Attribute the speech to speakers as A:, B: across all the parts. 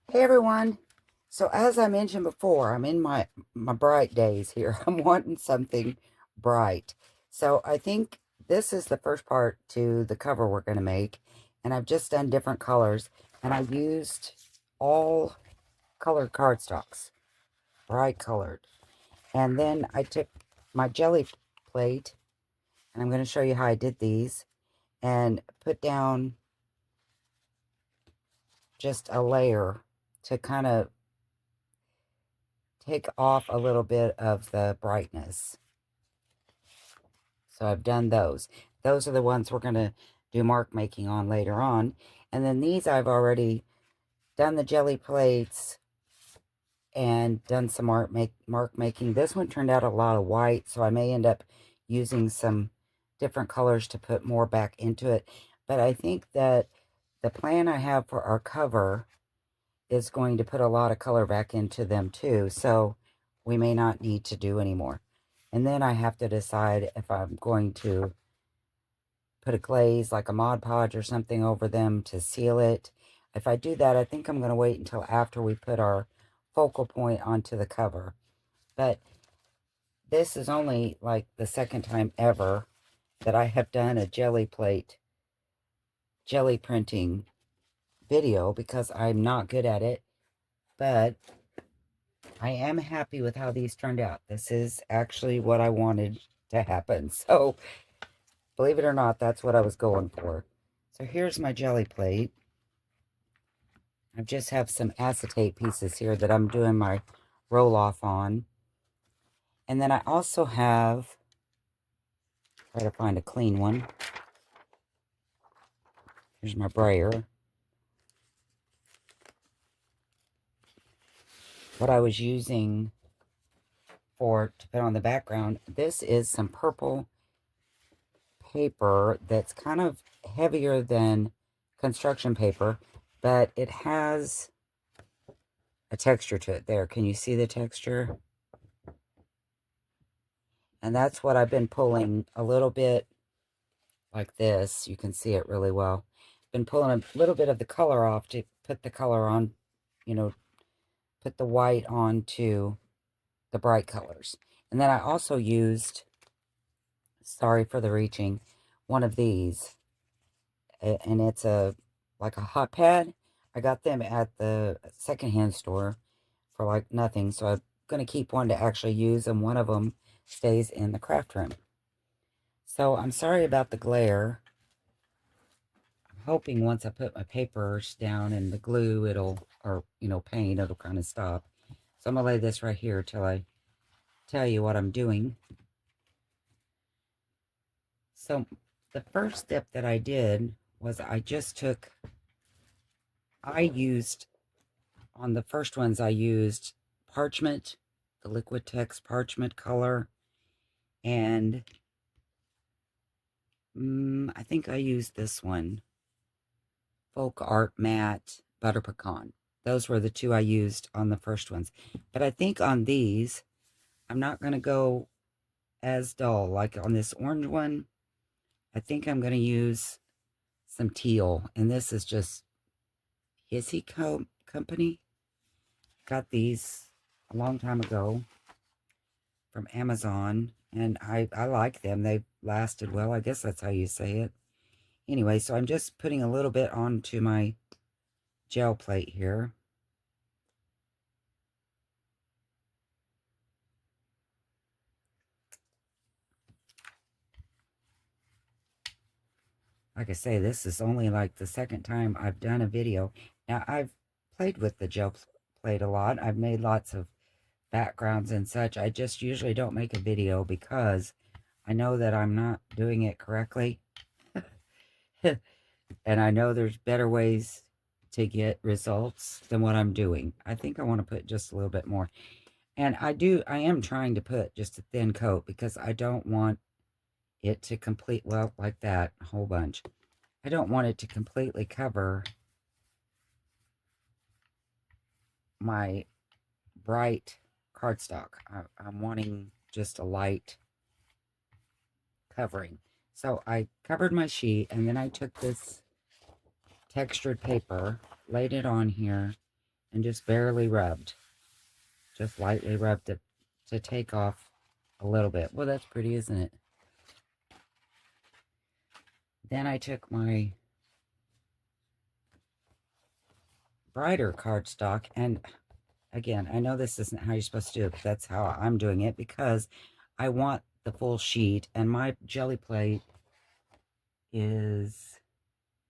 A: Hey everyone. So as I mentioned before, I'm in my bright days here. I'm wanting something bright. So I think this is the first part to the cover we're going to make, and I've just done different colors, and I used all colored cardstocks, bright colored. And then I took my jelly plate, and I'm going to show you how I did these, and put down just a layer to kind of take off a little bit of the brightness. So I've done those. Those are the ones we're going to do mark making on later on. And then these I've already done the jelly plates and done some mark making. This one turned out a lot of white, so I may end up using some different colors to put more back into it. But I think that the plan I have for our cover is going to put a lot of color back into them too. So we may not need to do any more. And then I have to decide if I'm going to put a glaze like a Mod Podge or something over them to seal it. If I do that, I think I'm going to wait until after we put our focal point onto the cover. But this is only like the second time ever that I have done a jelly plate, jelly printing video because I'm not good at it. But I am happy with how these turned out. This is actually what I wanted to happen. So, believe it or not, that's what I was going for. So here's my jelly plate. I just have some acetate pieces here that I'm doing my roll off on. And then I also have, try to find a clean one. Here's my brayer. What I was using to put on the background, this is some purple paper that's kind of heavier than construction paper, but it has a texture to it. There, can you see the texture? And that's what I've been pulling a little bit like this. You can see it really well. Been pulling a little bit of the color off to put the color on, you know, put the white onto the bright colors. And then I also used, sorry for the reaching, one of these. And it's like a hot pad. I got them at the secondhand store for like nothing. So I'm going to keep one to actually use, and one of them stays in the craft room. So I'm sorry about the glare. I'm hoping once I put my papers down and the glue, or paint, it'll kind of stop. So I'm going to lay this right here till I tell you what I'm doing. So the first step that I did was I used, on the first ones, I used parchment, the liquid text parchment color, and I think I used this one, Folk Art Matte Butter Pecan. Those were the two I used on the first ones. But I think on these, I'm not going to go as dull. Like on this orange one, I think I'm going to use some teal. And this is just Hissy Company. Got these a long time ago from Amazon. And I like them. They've lasted well. I guess that's how you say it. Anyway, so I'm just putting a little bit onto my gel plate here. Like I say, this is only like the second time I've done a video. Now, I've played with the gel plate a lot. I've made lots of backgrounds and such. I just usually don't make a video because I know that I'm not doing it correctly. And I know there's better ways to get results than what I'm doing. I think I want to put just a little bit more. And I am trying to put just a thin coat because I don't want it to well, like that, a whole bunch. I don't want it to completely cover my bright cardstock. I'm wanting just a light covering. So I covered my sheet, and then I took this textured paper, laid it on here, and just barely rubbed. Just lightly rubbed it to take off a little bit. Well, that's pretty, isn't it? Then I took my brighter cardstock, and again, I know this isn't how you're supposed to do it, but that's how I'm doing it because I want the full sheet, and my jelly plate is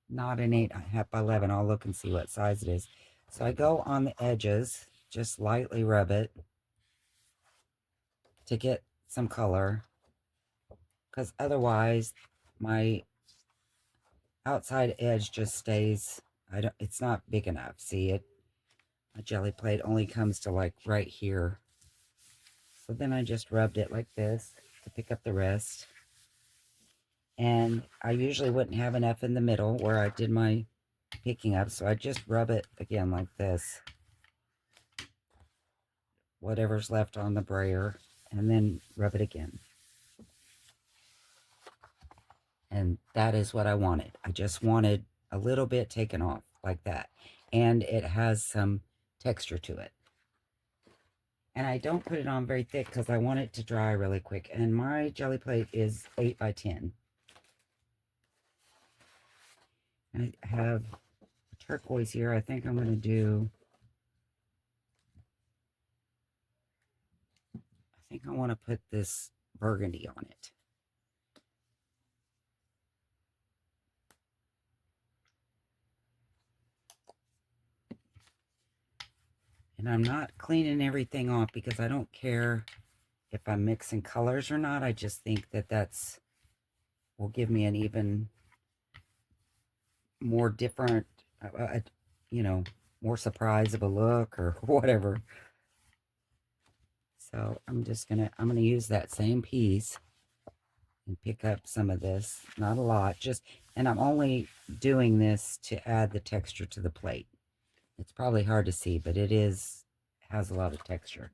A: not an 8.5 by 11. I'll look and see what size it is. So I go on the edges, just lightly rub it to get some color, because otherwise my outside edge just stays, it's not big enough. See it? My jelly plate only comes to like right here. So then I just rubbed it like this to pick up the rest. And I usually wouldn't have enough in the middle where I did my picking up, so I just rub it again like this. Whatever's left on the brayer, and then rub it again. And that is what I wanted. I just wanted a little bit taken off like that. And it has some texture to it. And I don't put it on very thick because I want it to dry really quick. And my jelly plate is 8 by 10. I have turquoise here. I think I'm going to do, I think I want to put this burgundy on it. And I'm not cleaning everything off because I don't care if I'm mixing colors or not. I just think that that's will give me an even more different, you know, more surprise of a look or whatever. So I'm gonna use that same piece and pick up some of this, not a lot, just, and I'm only doing this to add the texture to the plate. It's probably hard to see, but it has a lot of texture.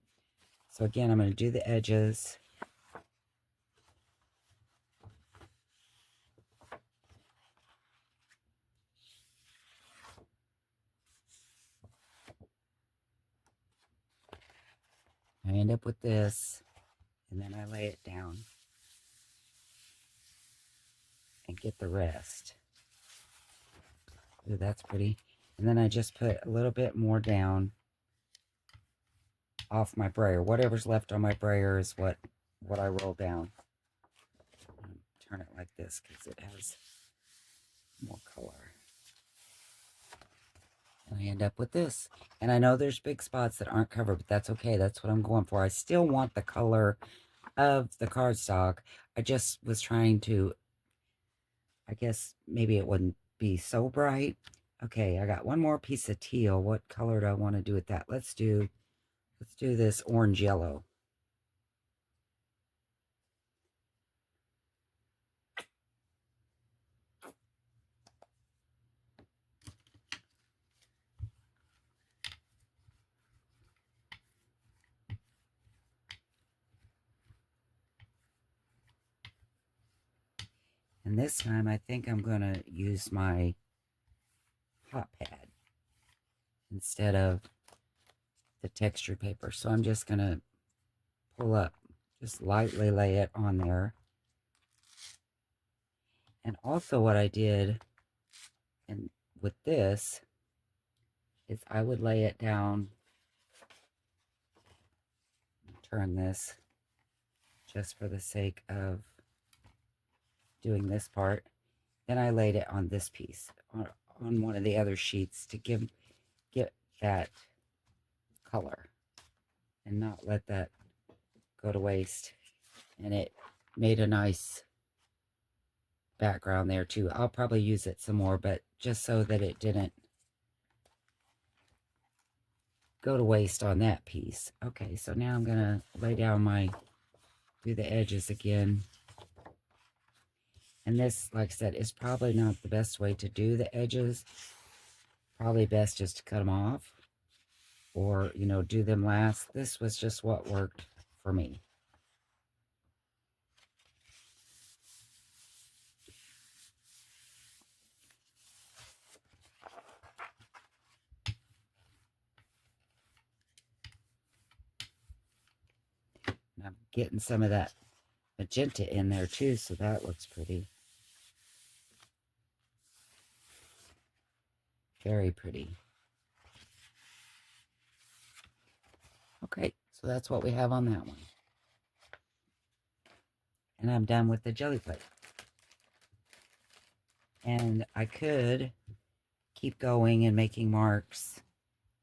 A: So again, I'm going to do the edges. I end up with this, and then I lay it down and get the rest. Ooh, that's pretty. And then I just put a little bit more down off my brayer. Whatever's left on my brayer is what I roll down. Turn it like this because it has more color. And I end up with this. And I know there's big spots that aren't covered, but that's okay. That's what I'm going for. I still want the color of the cardstock. I just was trying to, I guess maybe it wouldn't be so bright. Okay, I got one more piece of teal. What color do I want to do with that? Let's do this orange yellow. And this time I think I'm going to use my hot pad instead of the texture paper. So I'm just going to pull up, just lightly lay it on there. And also what I did and with this is I would lay it down, turn this just for the sake of doing this part. Then I laid it on this piece, on one of the other sheets to get that color and not let that go to waste. And it made a nice background there too. I'll probably use it some more, but just so that it didn't go to waste on that piece. Okay, so now I'm gonna lay down do the edges again. And this, like I said, is probably not the best way to do the edges. Probably best just to cut them off or, do them last. This was just what worked for me. I'm getting some of that magenta in there too, so that looks pretty. Very pretty. Okay, so that's what we have on that one. And I'm done with the jelly plate. And I could keep going and making marks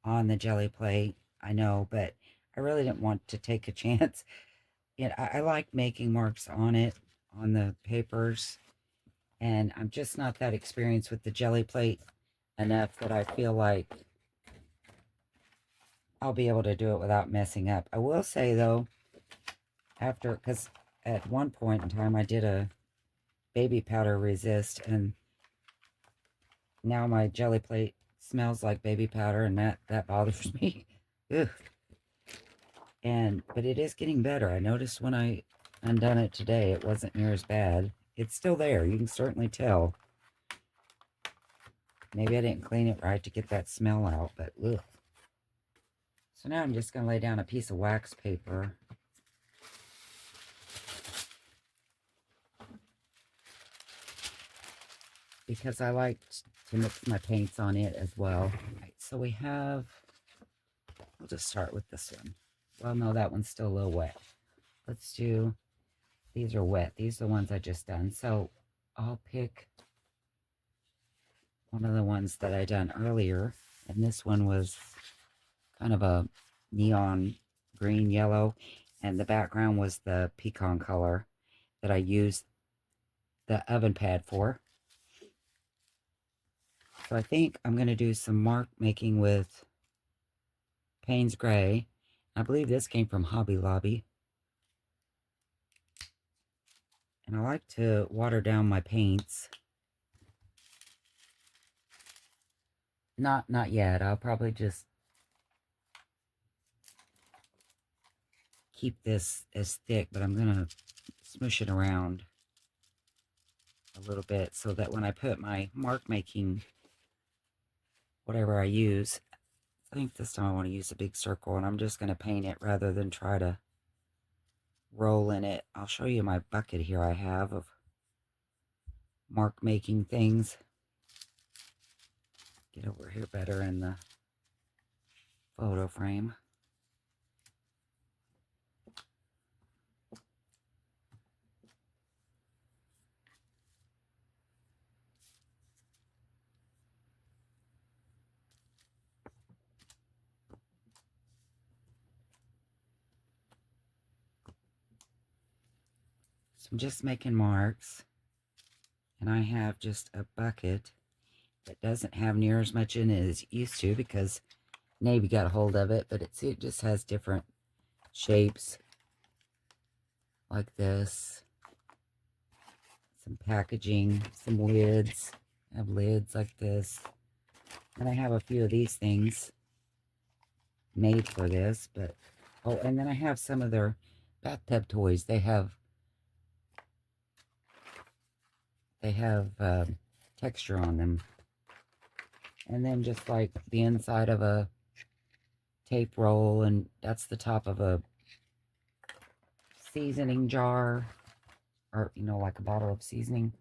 A: on the jelly plate, I know, but I really didn't want to take a chance. I like making marks on it, on the papers, and I'm just not that experienced with the jelly plate enough that I feel like I'll be able to do it without messing up. I will say, though, because at one point in time I did a baby powder resist, and now my jelly plate smells like baby powder, and that bothers me. Ugh. But it is getting better. I noticed when I undone it today, it wasn't near as bad. It's still there. You can certainly tell. Maybe I didn't clean it right to get that smell out, but ugh. So now I'm just going to lay down a piece of wax paper. Because I like to mix my paints on it as well. Right, so we have, we'll just start with this one. Well, no, that one's still a little wet. Let's do, these are wet. These are the ones I just done. So I'll pick one of the ones that I done earlier. And this one was kind of a neon green yellow. And the background was the pecan color that I used the oven pad for. So I think I'm going to do some mark making with Payne's Gray. I believe this came from Hobby Lobby. And I like to water down my paints. Not yet. I'll probably just keep this as thick, but I'm going to smoosh it around a little bit so that when I put my mark making, whatever I use, I think this time I want to use a big circle, and I'm just going to paint it rather than try to roll in it. I'll show you my bucket here I have of mark making things. Get over here better in the photo frame. So I'm just making marks, and I have just a bucket that doesn't have near as much in it as it used to because Navy got a hold of it, but it just has different shapes like this. Some packaging, some lids. I have lids like this. And I have a few of these things made for this, but oh, and then I have some of their bathtub toys. They have texture on them. And then just like the inside of a tape roll, and that's the top of a seasoning jar, or like a bottle of seasoning,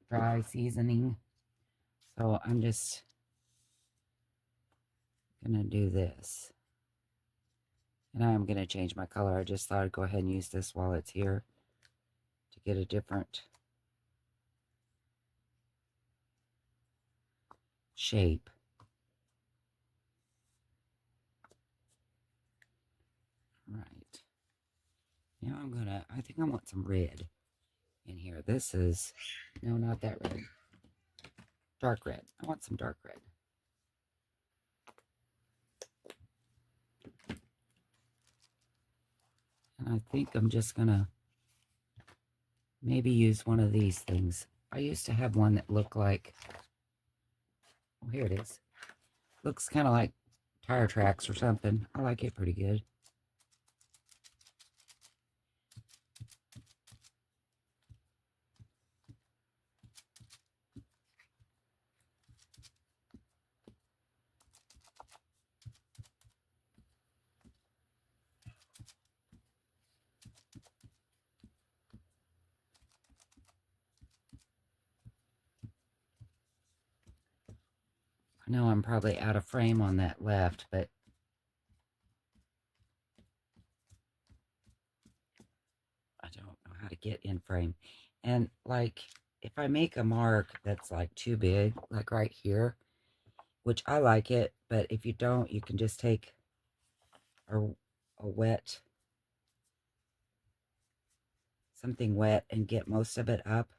A: dry seasoning. So I'm just gonna do this, and I am gonna change my color. I just thought I'd go ahead and use this while it's here to get a different shape. Right. Now I think I want some red in here. This is, no, not that red. Dark red. I want some dark red. And I think I'm just gonna maybe use one of these things. I used to have one that looked like, oh, here it is. Looks kind of like tire tracks or something. I like it pretty good. I know I'm probably out of frame on that left, but I don't know how to get in frame. And like, if I make a mark that's like too big, like right here, which I like it, but if you don't, you can just take a wet, something wet and get most of it up.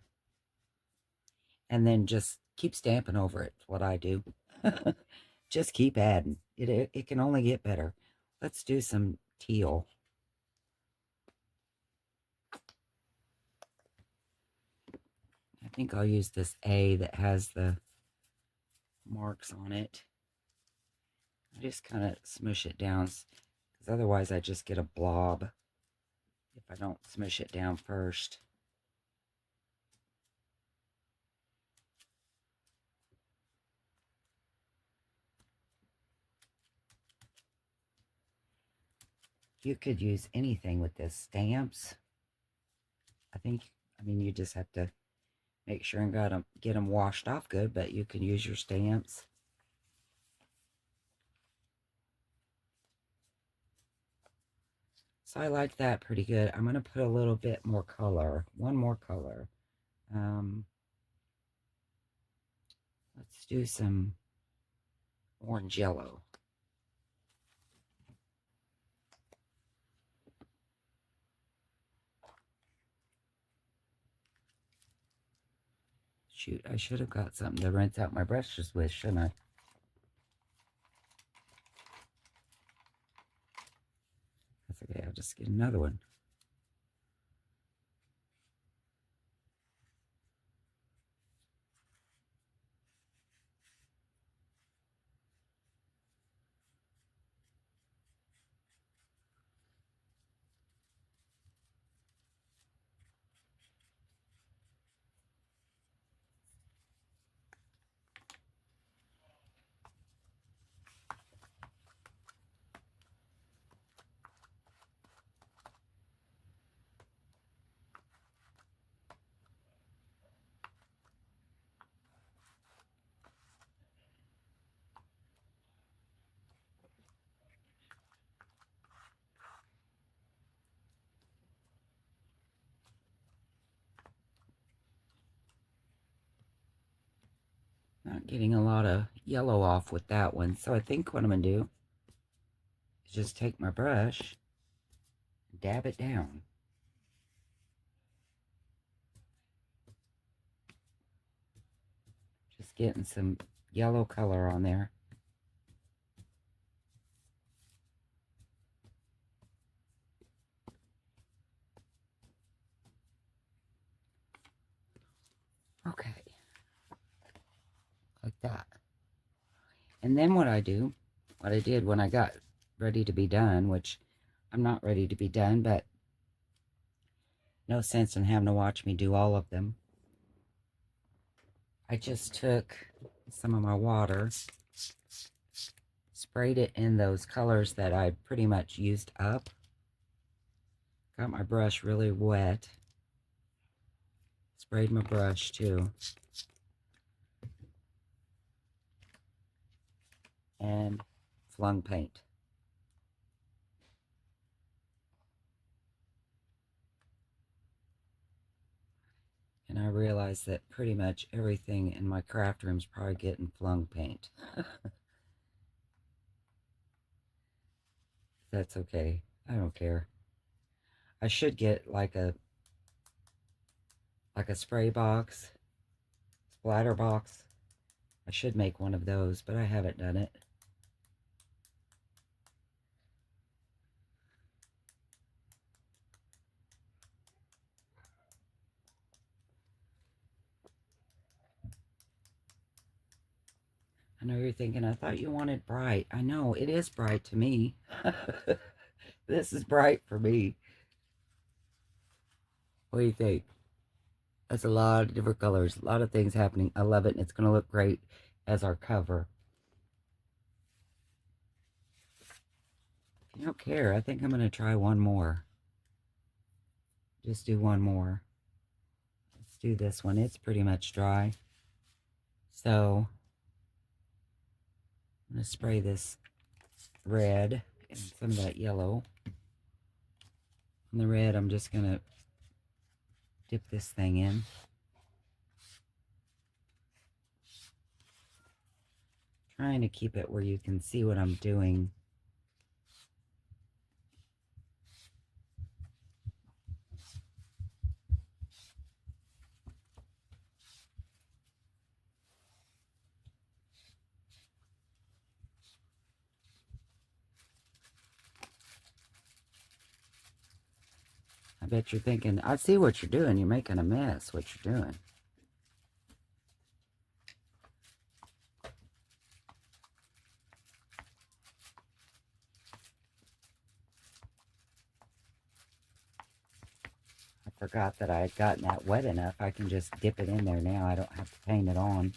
A: And then just keep stamping over it, what I do. Just keep adding. It can only get better. Let's do some teal. I think I'll use this A that has the marks on it. I just kind of smush it down, because otherwise I just get a blob if I don't smush it down first. You could use anything with this. Stamps. I mean, you just have to make sure and get them washed off good, but you can use your stamps. So I like that pretty good. I'm going to put a little bit more color. One more color. Let's do some orange yellow. Shoot, I should have got something to rinse out my brushes with, shouldn't I? That's okay, I'll just get another one. Not getting a lot of yellow off with that one. So I think what I'm going to do is just take my brush, dab it down. Just getting some yellow color on there. Okay. Like that. And then what I did when I got ready to be done, which I'm not ready to be done, but no sense in having to watch me do all of them. I just took some of my water, sprayed it in those colors that I pretty much used up. Got my brush really wet. Sprayed my brush too. And flung paint. And I realized that pretty much everything in my craft room is probably getting flung paint. That's okay. I don't care. I should get like a spray box, splatter box. I should make one of those, but I haven't done it. I know you're thinking, I thought you wanted bright. I know, it is bright to me. This is bright for me. What do you think? That's a lot of different colors, a lot of things happening. I love it, and it's going to look great as our cover. If you don't care, I think I'm going to try one more. Just do one more. Let's do this one. It's pretty much dry. So I'm going to spray this red and some of that yellow. On the red, I'm just going to dip this thing in. Trying to keep it where you can see what I'm doing. I bet you're thinking, I see what you're doing. You're making a mess, what you're doing. I forgot that I had gotten that wet enough. I can just dip it in there now. I don't have to paint it on.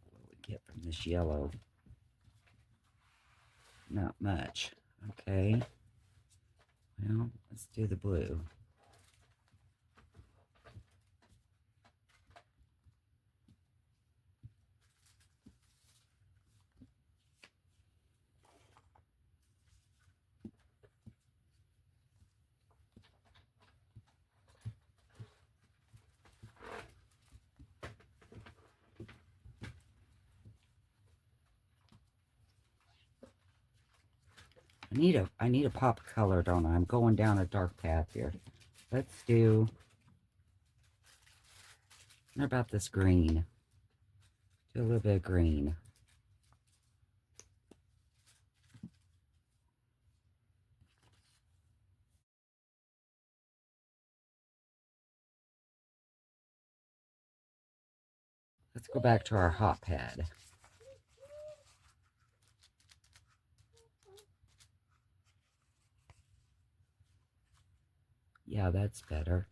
A: What do we get from this yellow? Not much. Okay. Well, let's do the blue. I need a pop of color, don't I? I'm going down a dark path here. Let's do, what about this green? Do a little bit of green. Let's go back to our hot pad. Yeah, that's better.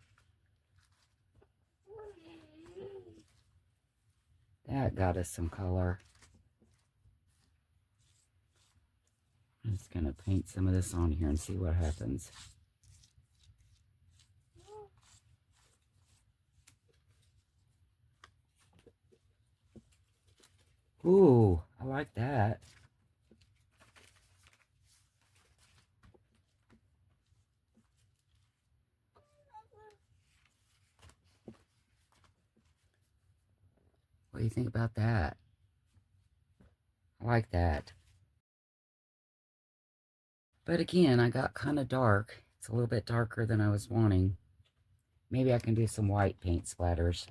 A: That got us some color. I'm just going to paint some of this on here and see what happens. Ooh, I like that. What do you think about that? I like that. But again, I got kind of dark. It's a little bit darker than I was wanting. Maybe I can do some white paint splatters.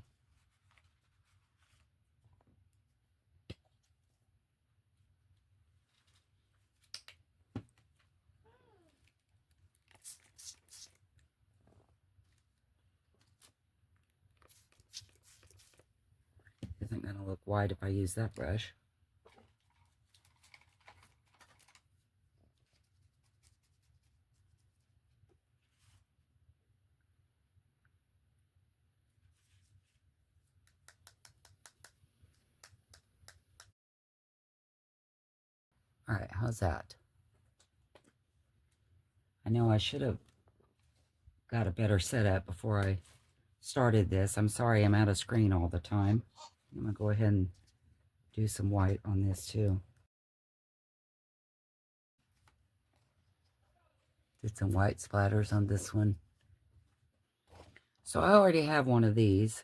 A: Isn't going to look white if I use that brush. Alright, how's that? I know I should have got a better setup before I started this. I'm sorry I'm out of screen all the time. I'm going to go ahead and do some white on this too. Did some white splatters on this one. So I already have one of these.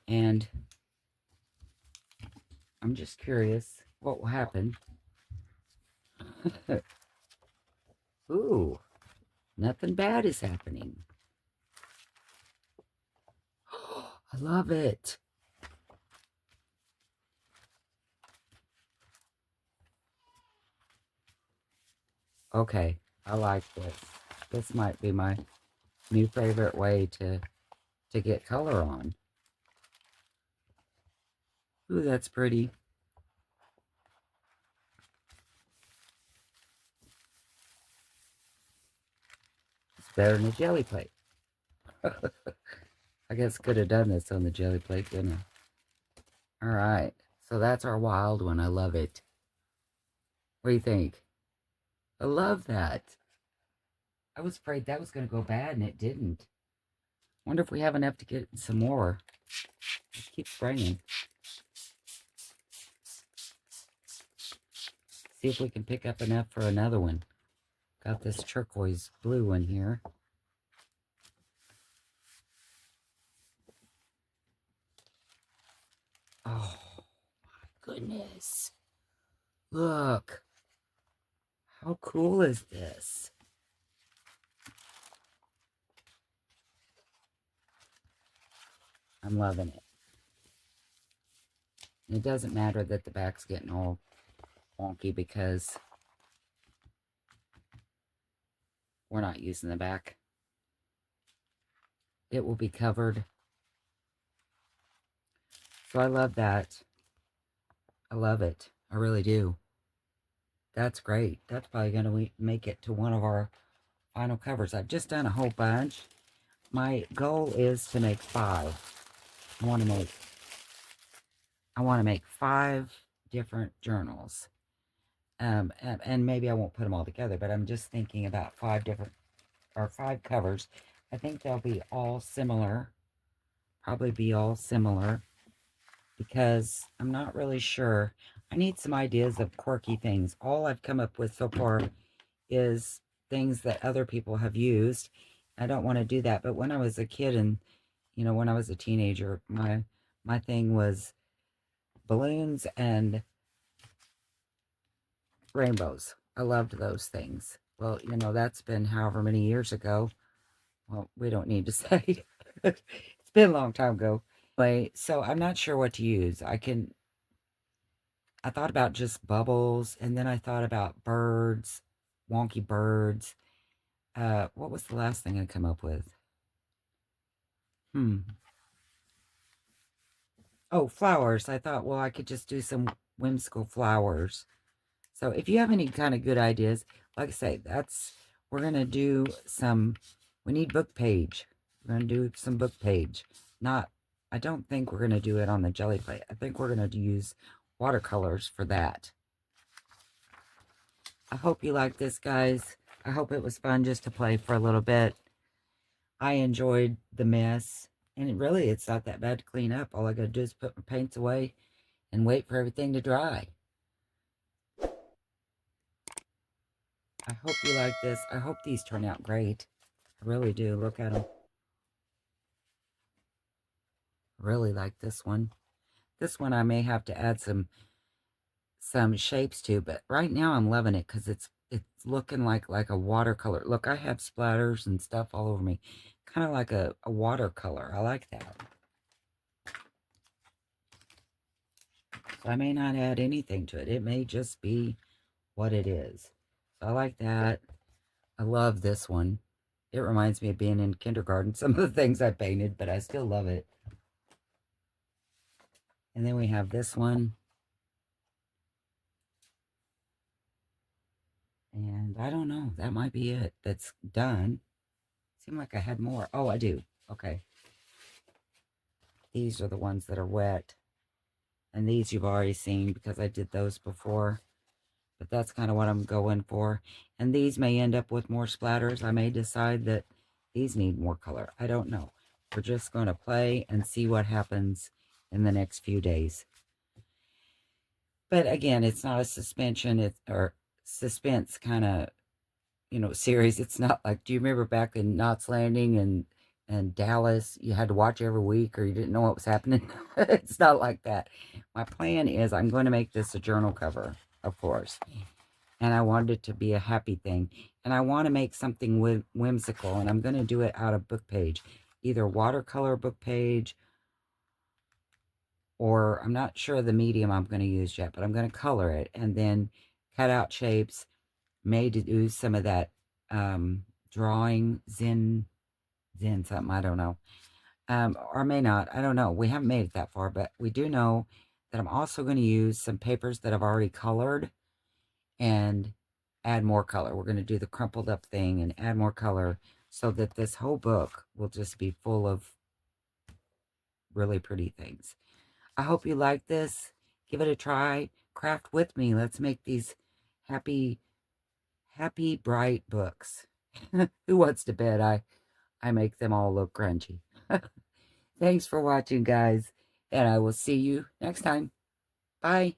A: And I'm just curious what will happen. Ooh, nothing bad is happening. I love it. Okay, I like this. This might be my new favorite way to get color on. Ooh, that's pretty. It's better than a jelly plate. I guess could have done this on the jelly plate, didn't I? All right. So that's our wild one. I love it. What do you think? I love that. I was afraid that was going to go bad, and it didn't. Wonder if we have enough to get some more. Let's keep spraying. See if we can pick up enough for another one. Got this turquoise blue one here. Oh, my goodness. Look. How cool is this? I'm loving it. And it doesn't matter that the back's getting all wonky because we're not using the back. It will be covered. So I love that. I love it. I really do. That's great. That's probably going to make it to one of our final covers. I've just done a whole bunch. My goal is to make 5. I want to make 5 different journals. And maybe I won't put them all together, but I'm just thinking about 5 different, or 5 covers. I think they'll be all similar. Probably be all similar because I'm not really sure. I need some ideas of quirky things. All I've come up with so far is things that other people have used. I don't want to do that. But when I was a kid and, when I was a teenager, my thing was balloons and rainbows. I loved those things. Well, that's been however many years ago. Well, we don't need to say. It's been a long time ago. Anyway, so I'm not sure what to use. I thought about just bubbles, and then I thought about birds, wonky birds. What was the last thing I come up with? Oh, flowers. I thought, well, I could just do some whimsical flowers. So if you have any kind of good ideas, like I say, we're going to do we need book page. We're going to do some book page. I don't think we're going to do it on the jelly plate. I think we're going to use watercolors for that. I hope you like this, guys. I hope it was fun just to play for a little bit. I enjoyed the mess. And it's not that bad to clean up. All I got to do is put my paints away and wait for everything to dry. I hope you like this. I hope these turn out great. I really do. Look at them. I really like this one. This one I may have to add some shapes to, but right now I'm loving it because it's looking like a watercolor. Look, I have splatters and stuff all over me. Kind of like a watercolor. I like that. So I may not add anything to it. It may just be what it is. So I like that. I love this one. It reminds me of being in kindergarten. Some of the things I painted, but I still love it. And then we have this one. And I don't know. That might be it. That's done. Seemed like I had more. Oh, I do. Okay. These are the ones that are wet. And these you've already seen because I did those before. But that's kind of what I'm going for. And these may end up with more splatters. I may decide that these need more color. I don't know. We're just going to play and see what happens in the next few days. But again, it's not a suspension or suspense kind of, series. It's not like, do you remember back in Knots Landing and Dallas, you had to watch every week or you didn't know what was happening? It's not like that. My plan is I'm going to make this a journal cover, of course. And I wanted it to be a happy thing. And I want to make something whimsical, and I'm going to do it out of book page. Either watercolor book page, or I'm not sure the medium I'm going to use yet, but I'm going to color it and then cut out shapes, made to do some of that drawing, Zen something, I don't know. Or may not, I don't know. We haven't made it that far, but we do know that I'm also going to use some papers that I've already colored and add more color. We're going to do the crumpled up thing and add more color so that this whole book will just be full of really pretty things. I hope you like this. Give it a try. Craft with me. Let's make these happy, happy, bright books. Who wants to bet I make them all look grungy? Thanks for watching, guys, and I will see you next time. Bye.